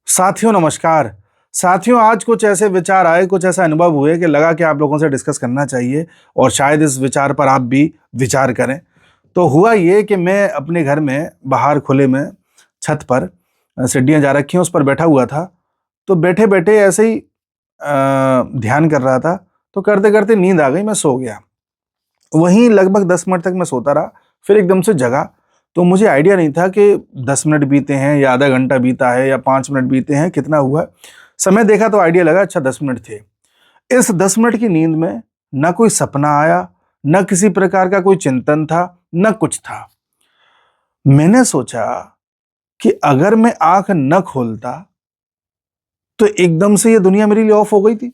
साथियों नमस्कार। साथियों आज कुछ ऐसे विचार आए, कुछ ऐसा अनुभव हुए कि लगा कि आप लोगों से डिस्कस करना चाहिए और शायद इस विचार पर आप भी विचार करें। तो हुआ ये कि मैं अपने घर में बाहर खुले में छत पर सीढ़ियाँ जा रखी हैं उस पर बैठा हुआ था। तो बैठे-बैठे ऐसे ही ध्यान कर रहा था, तो करते-करते नींद आ गई, मैं सो गया। वहीं लगभग 10 मिनट तक मैं सोता रहा, फिर एकदम से जगा। तो मुझे आइडिया नहीं था कि 10 मिनट बीते हैं या आधा घंटा बीता है या 5 मिनट बीते हैं, कितना हुआ। समय देखा तो आइडिया लगा अच्छा 10 मिनट थे। इस 10 मिनट की नींद में ना कोई सपना आया, ना किसी प्रकार का कोई चिंतन था, ना कुछ था। मैंने सोचा कि अगर मैं आँख न खोलता, तो एकदम से ये दुनिया मेरे लिए ऑफ हो गई थी।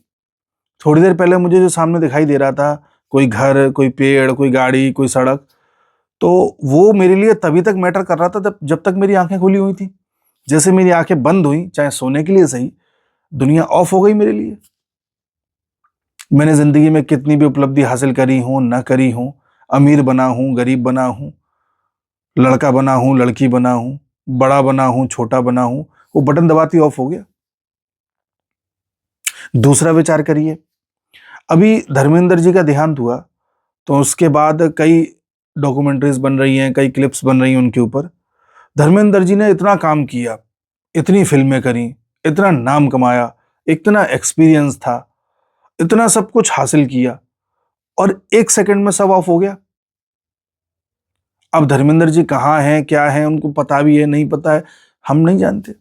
थोड़ी देर पहले मुझे जो सामने दिखाई दे रहा था, कोई घर, कोई पेड़, कोई गाड़ी, कोई सड़क, तो वो मेरे लिए तभी तक मैटर कर रहा था जब तक मेरी आंखें खुली हुई थी। जैसे मेरी आंखें बंद हुई, चाहे सोने के लिए सही, दुनिया ऑफ हो गई मेरे लिए। मैंने जिंदगी में कितनी भी उपलब्धि हासिल करी हो, न करी हो, अमीर बना हूं, गरीब बना हूं, लड़का बना हूं, लड़की बना हूं, बड़ा बना हूं, छोटा बना हूं, वो बटन दबाती ऑफ हो गया। दूसरा विचार करिए, अभी धर्मेंद्र जी का देहांत हुआ, तो उसके बाद कई डॉक्यूमेंट्रीज बन रही हैं, कई क्लिप्स बन रही हैं उनके ऊपर। धर्मेंद्र जी ने इतना काम किया, इतनी फिल्में करी, इतना नाम कमाया, इतना एक्सपीरियंस था, इतना सब कुछ हासिल किया और एक सेकंड में सब ऑफ हो गया। अब धर्मेंद्र जी कहाँ हैं, क्या हैं, उनको पता भी है, नहीं पता है, हम नहीं जानते।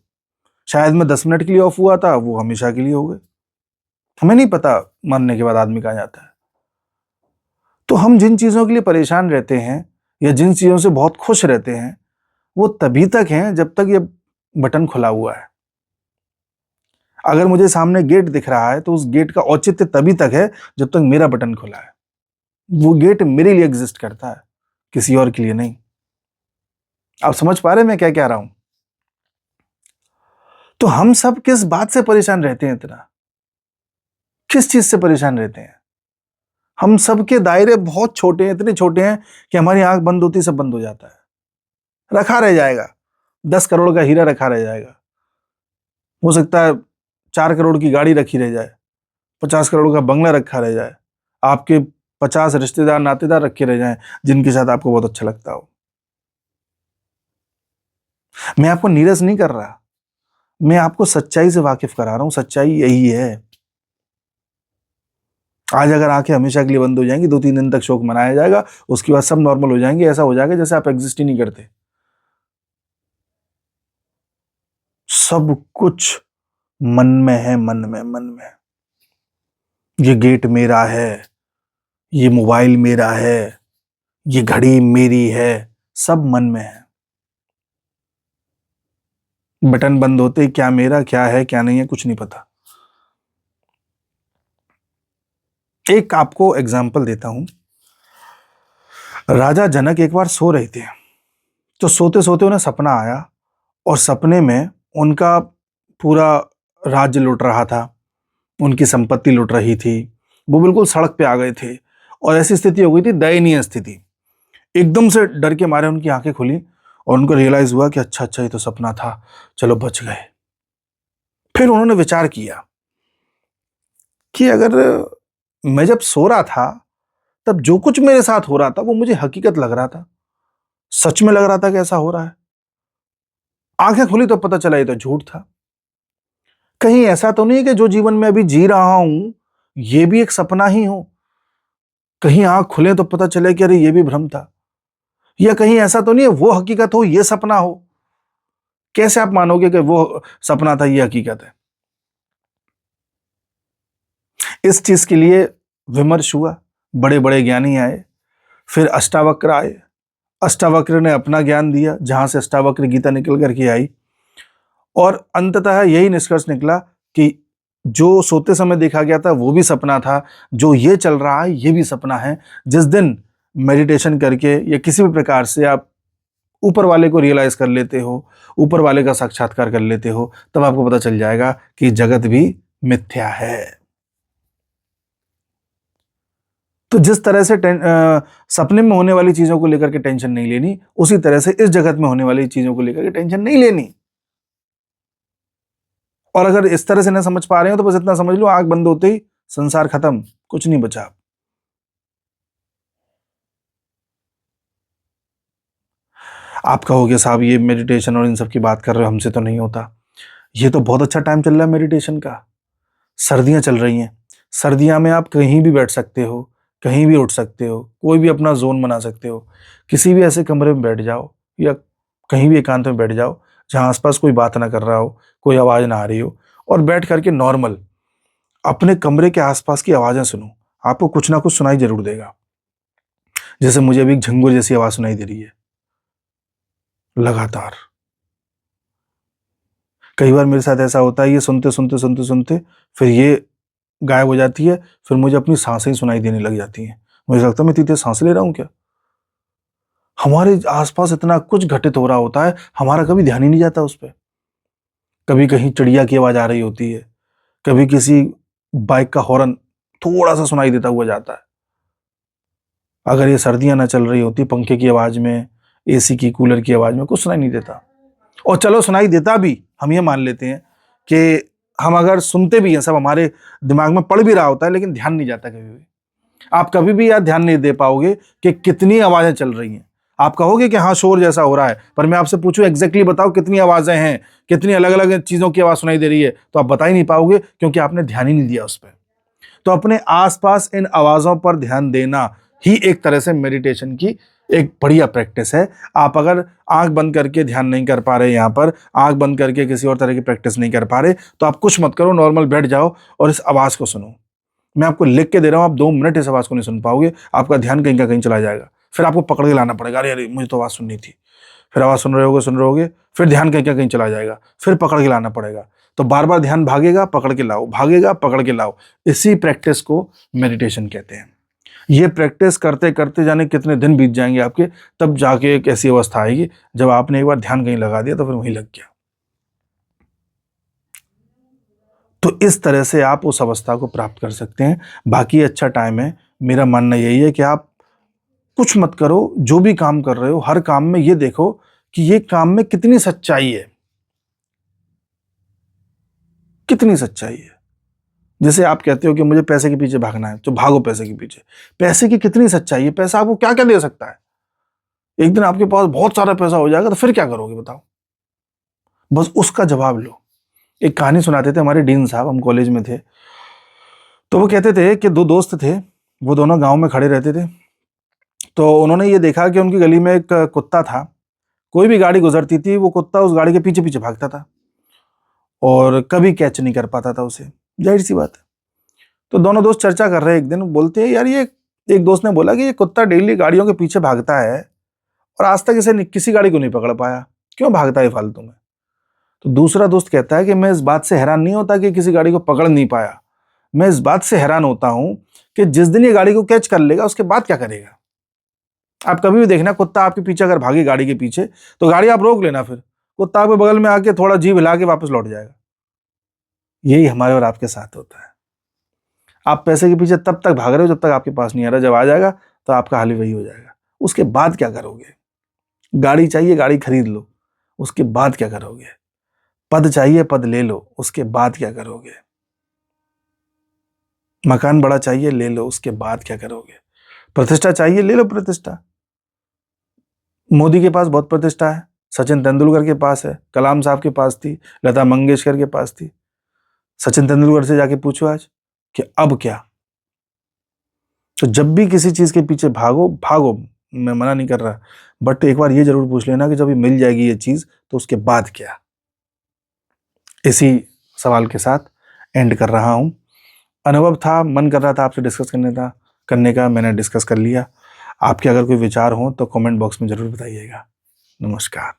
शायद मैं 10 मिनट के लिए ऑफ हुआ था, वो हमेशा के लिए हो गए। हमें नहीं पता मरने के बाद आदमी कहाँ जाता है। तो हम जिन चीजों के लिए परेशान रहते हैं या जिन चीजों से बहुत खुश रहते हैं, वो तभी तक हैं जब तक ये बटन खुला हुआ है। अगर मुझे सामने गेट दिख रहा है तो उस गेट का औचित्य तभी तक है जब तक मेरा बटन खुला है। वो गेट मेरे लिए एग्जिस्ट करता है, किसी और के लिए नहीं। आप समझ पा रहे हैं मैं क्या कह रहा हूं? तो हम सब किस बात से परेशान रहते हैं इतना? किस चीज से परेशान रहते हैं? हम सबके दायरे बहुत छोटे हैं, इतने छोटे हैं कि हमारी आंख बंद होती सब बंद हो जाता है। रखा रह जाएगा, 10 करोड़ का हीरा रखा रह जाएगा, हो सकता है 4 करोड़ की गाड़ी रखी रह जाए, 50 करोड़ का बंगला रखा रह जाए, आपके 50 रिश्तेदार नातेदार रखे रह जाएं जिनके साथ आपको बहुत अच्छा लगता हो। मैं आपको नीरस नहीं कर रहा, मैं आपको सच्चाई से वाकिफ करा रहा हूं। सच्चाई यही है। आज अगर आंखें हमेशा के लिए बंद हो जाएंगी, 2-3 दिन तक शोक मनाया जाएगा, उसके बाद सब नॉर्मल हो जाएंगे, ऐसा हो जाएगा जैसे आप एग्जिस्ट ही नहीं करते। सब कुछ मन में है, मन में। ये गेट मेरा है, ये मोबाइल मेरा है, ये घड़ी मेरी है, सब मन में है। बटन बंद होते ही क्या मेरा, क्या है, क्या नहीं है, कुछ नहीं पता। एक आपको एग्जाम्पल देता हूं। राजा जनक एक बार सो रहे थे, तो सोते सोते उन्हें सपना आया और सपने में उनका पूरा राज्य लुट रहा था, उनकी संपत्ति लुट रही थी, वो बिल्कुल सड़क पे आ गए थे और ऐसी स्थिति हो गई थी, दयनीय स्थिति। एकदम से डर के मारे उनकी आंखें खुली और उनको रियलाइज हुआ कि अच्छा अच्छा ये तो सपना था, चलो बच गए। फिर उन्होंने विचार किया कि अगर मैं जब सो रहा था तब जो कुछ मेरे साथ हो रहा था वो मुझे हकीकत लग रहा था, सच में लग रहा था कि ऐसा हो रहा है। आंखें खुली तो पता चला ये तो झूठ था। कहीं ऐसा तो नहीं कि जो जीवन में अभी जी रहा हूं ये भी एक सपना ही हो? कहीं आंख खुले तो पता चले कि अरे ये भी भ्रम था। या कहीं ऐसा तो नहीं है वो हकीकत हो ये सपना हो? कैसे आप मानोगे कि वो सपना था ये हकीकत है? इस चीज के लिए विमर्श हुआ, बड़े बड़े ज्ञानी आए, फिर अष्टावक्र आए। अष्टावक्र ने अपना ज्ञान दिया, जहां से अष्टावक्र गीता निकल करके आई और अंततः यही निष्कर्ष निकला कि जो सोते समय देखा गया था वो भी सपना था, जो ये चल रहा है ये भी सपना है। जिस दिन मेडिटेशन करके या किसी भी प्रकार से आप ऊपर वाले को रियलाइज कर लेते हो, ऊपर वाले का साक्षात्कार कर लेते हो, तब आपको पता चल जाएगा कि जगत भी मिथ्या है। तो जिस तरह से सपने में होने वाली चीजों को लेकर के टेंशन नहीं लेनी, उसी तरह से इस जगत में होने वाली चीजों को लेकर के टेंशन नहीं लेनी। और अगर इस तरह से नहीं समझ पा रहे हो तो बस इतना समझ लो, आंख बंद होते ही संसार खत्म, कुछ नहीं बचा। आप कहोगे साहब ये मेडिटेशन और इन सब की बात कर रहे हो, हमसे तो नहीं होता। ये तो बहुत अच्छा टाइम चल रहा है मेडिटेशन का। सर्दियां चल रही हैं, सर्दियां में आप कहीं भी बैठ सकते हो, कहीं भी उठ सकते हो, कोई भी अपना जोन बना सकते हो। किसी भी ऐसे कमरे में बैठ जाओ या कहीं भी एकांत में बैठ जाओ जहां आसपास कोई बात ना कर रहा हो, कोई आवाज ना आ रही हो, और बैठ करके नॉर्मल अपने कमरे के आसपास की आवाजें सुनो। आपको कुछ ना कुछ सुनाई जरूर देगा। जैसे मुझे अभी एक झंगुर जैसी आवाज सुनाई दे रही है लगातार। कई बार मेरे साथ ऐसा होता है, ये सुनते सुनते सुनते सुनते फिर ये गायब हो जाती है, फिर मुझे अपनी सांसें ही सुनाई देने लग जाती हैं। मुझे लगता है मैं तीते सांस ले रहा हूं क्या। हमारे आसपास इतना कुछ घटित हो रहा होता है, हमारा कभी ध्यान ही नहीं जाता उस पर। कभी कहीं चिड़िया की आवाज आ रही होती है, कभी किसी बाइक का हॉर्न थोड़ा सा सुनाई देता हुआ जाता है। अगर ये सर्दियां ना चल रही होती, पंखे की आवाज में, एसी की, कूलर की आवाज में कुछ सुनाई नहीं देता। और चलो सुनाई देता भी, हम ये मान लेते हैं कि हम अगर सुनते भी हैं, सब हमारे दिमाग में पड़ भी रहा होता है, लेकिन ध्यान नहीं जाता कभी भी। आप कभी भी यार ध्यान नहीं दे पाओगे कि कितनी आवाजें चल रही हैं। आप कहोगे कि हाँ शोर जैसा हो रहा है, पर मैं आपसे पूछूं एग्जैक्टली बताओ कितनी आवाजें हैं, कितनी अलग अलग चीजों की आवाज सुनाई दे रही है, तो आप बता ही नहीं पाओगे, क्योंकि आपने ध्यान ही नहीं दिया उस पर। तो अपने आसपास इन आवाजों पर ध्यान देना ही एक तरह से मेडिटेशन की एक बढ़िया प्रैक्टिस है। आप अगर आंख बंद करके ध्यान नहीं कर पा रहे, यहाँ पर आंख बंद करके किसी और तरह की प्रैक्टिस नहीं कर पा रहे, तो आप कुछ मत करो, नॉर्मल बैठ जाओ और इस आवाज को सुनो। मैं आपको लिख के दे रहा हूं, आप 2 मिनट इस आवाज को नहीं सुन पाओगे, आपका ध्यान कहीं का कहीं चला जाएगा। फिर आपको पकड़ के लाना पड़ेगा, अरे अरे मुझे तो आवाज सुननी थी। फिर आवाज सुन रहे होगे, फिर ध्यान कहीं का कहीं चला जाएगा, फिर पकड़ के लाना पड़ेगा। तो बार बार ध्यान भागेगा, पकड़ के लाओ, भागेगा, पकड़ के लाओ। इसी प्रैक्टिस को मेडिटेशन कहते हैं। ये प्रैक्टिस करते करते जाने कितने दिन बीत जाएंगे आपके, तब जाके एक ऐसी अवस्था आएगी जब आपने एक बार ध्यान कहीं लगा दिया तो फिर वहीं लग गया। तो इस तरह से आप उस अवस्था को प्राप्त कर सकते हैं। बाकी अच्छा टाइम है। मेरा मानना यही है कि आप कुछ मत करो, जो भी काम कर रहे हो हर काम में ये देखो कि ये काम में कितनी सच्चाई है, कितनी सच्चाई है। जैसे आप कहते हो कि मुझे पैसे के पीछे भागना है, तो भागो पैसे के पीछे। पैसे की कितनी सच्चाई है, पैसा आपको क्या क्या दे सकता है। एक दिन आपके पास बहुत सारा पैसा हो जाएगा तो फिर क्या करोगे बताओ। बस उसका जवाब लो। एक कहानी सुनाते थे हमारे डीन साहब, हम कॉलेज में थे, तो वो कहते थे कि 2 दोस्त थे, वो दोनों गांव में खड़े रहते थे। तो उन्होंने ये देखा कि उनकी गली में एक कुत्ता था। कोई भी गाड़ी गुजरती थी, वो कुत्ता उस गाड़ी के पीछे पीछे भागता था और कभी कैच नहीं कर पाता था उसे। जाहिर सी बात है। तो दोनों दोस्त चर्चा कर रहे हैं, एक दिन बोलते हैं यार, ये एक दोस्त ने बोला कि ये कुत्ता डेली गाड़ियों के पीछे भागता है और आज तक इसे किसी गाड़ी को नहीं पकड़ पाया, क्यों भागता है फालतू में। तो दूसरा दोस्त कहता है कि मैं इस बात से हैरान नहीं होता कि किसी गाड़ी को पकड़ नहीं पाया, मैं इस बात से हैरान होता हूं कि जिस दिन ये गाड़ी को कैच कर लेगा उसके बाद क्या करेगा। आप कभी भी देखना, कुत्ता आपके पीछे अगर भागे गाड़ी के पीछे, तो गाड़ी आप रोक लेना, फिर कुत्ता आपके बगल में आके थोड़ा जीभ हिला के वापस लौट जाएगा। यही हमारे और आपके साथ होता है। आप पैसे के पीछे तब तक भाग रहे हो जब तक आपके पास नहीं आ रहा, जब आ जाएगा तो आपका हाल ही वही हो जाएगा। उसके बाद क्या करोगे। गाड़ी चाहिए, गाड़ी खरीद लो, उसके बाद क्या करोगे। पद चाहिए, पद ले लो, उसके बाद क्या करोगे। मकान बड़ा चाहिए, ले लो, उसके बाद क्या करोगे। प्रतिष्ठा चाहिए, ले लो प्रतिष्ठा। मोदी के पास बहुत प्रतिष्ठा है, सचिन तेंदुलकर के पास है, कलाम साहब के पास थी, लता मंगेशकर के पास थी। सचिन तेंदुलकर से जाके पूछो आज कि अब क्या। तो जब भी किसी चीज के पीछे भागो भागो, मैं मना नहीं कर रहा, बट एक बार ये जरूर पूछ लेना कि जब ये मिल जाएगी ये चीज तो उसके बाद क्या। इसी सवाल के साथ एंड कर रहा हूं। अनुभव था, मन कर रहा था आपसे डिस्कस करने का, मैंने डिस्कस कर लिया। आपके अगर कोई विचार हो तो कमेंट बॉक्स में जरूर बताइएगा। नमस्कार।